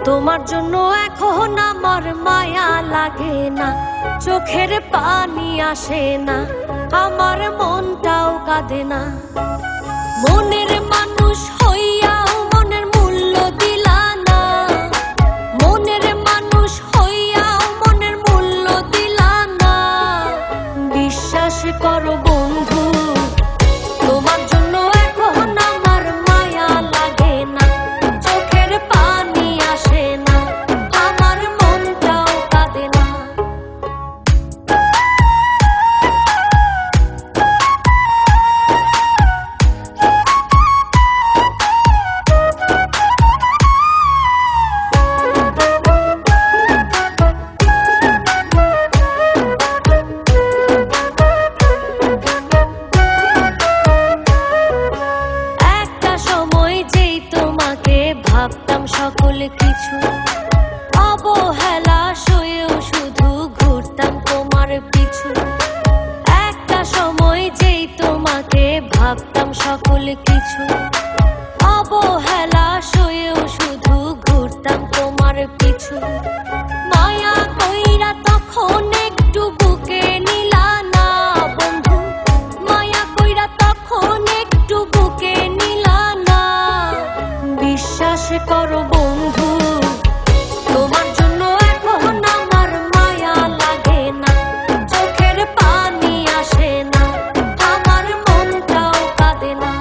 তোমার জন্য এখন আমার মায়া লাগে না, চোখের পানি আসে না, আমার মনটাও কাঁদে না। মনের মানুষ হইয়াও মনের মূল্য দিলা না, মনের মানুষ হইয়াও মনের মূল্য দিলা না। বিশ্বাস করো বন্ধু, তোমার জন্য এখন আমার মায়া লাগে না, চোখের পানি আসে না, আমার মনটাও কাঁদে না। ভাবতাম সকল কিছু, অবহেলা সয়েও শুধু ঘুরতাম তোমার পিছু। একটা সময় যেই তোমাকে ভাবতাম সকল কিছু, অবহেলা সয়েও শুধু ঘুরতাম তোমার পিছু। মায়া কইরা তখন একটু বুকে নিলা না বন্ধু, মায়া কইরা তখন একটু বুকে নিলা না। বিশ্বাস করো বন্ধু, তোমার জন্য এখন আমার মায়া লাগে না, চোখের পানি আসে না, আমার মনটাও কাঁদে না।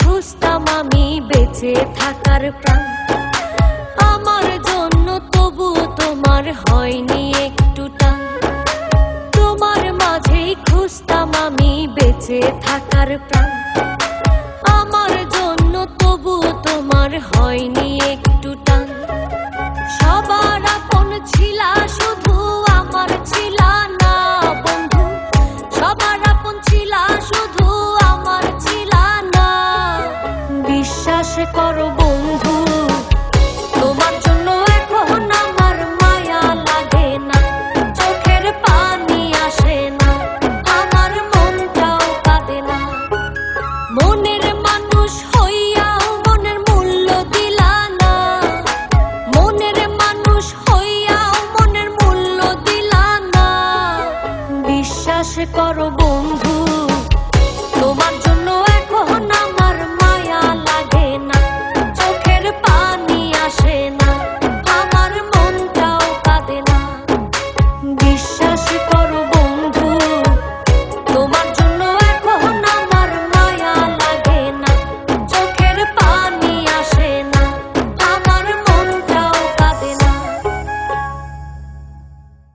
খুঁজতাম আমি বেঁচে থাকার প্রাণ, আমার জন্য তবু তোমার হয়নি একটু টান। তোমার মাঝেই খুঁজতাম আমি বেঁচে থাকার প্রাণ, আমার জন্য তবু তোমার হয়নি একটু টান। সবার আপন ছিলা শুধু আমার ছিলা না বন্ধু, সবার আপন ছিলা শুধু আমার ছিলা না। বিশ্বাস করো বন্ধু, তোমার জন্য এখন আমার মায়া লাগে না, চোখের পানি আসে না, আমার মনটাও কাঁদে না। মনের মানুষ হইয়াও মনের মূল্য দিলা না, মনের মানুষ হইয়াও মনের মূল্য দিলা না। বিশ্বাস করো বন্ধু, তোমার জন্য এখন আমার মায়া লাগে না, চোখের পানি আসে না, আমার মনটাও কাঁদে না। বিশ্বাস